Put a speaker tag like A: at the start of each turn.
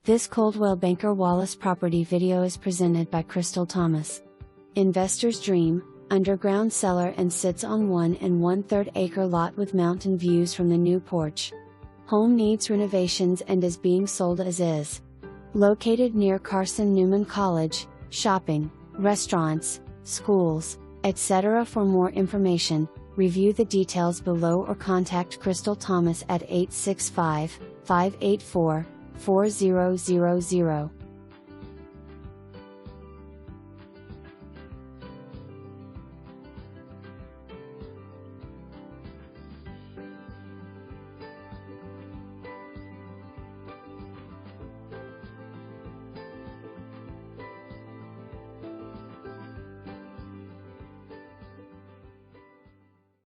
A: This Coldwell Banker Wallace property video is presented by Chrystal Thomas. Investor's dream, underground cellar and sits on 1 1/3 acre lot with mountain views from the new porch. Home needs renovations and is being sold as is. Located near Carson Newman College, shopping, restaurants, schools, etc. For more information, review the details below or contact Chrystal Thomas at 865-584-4000.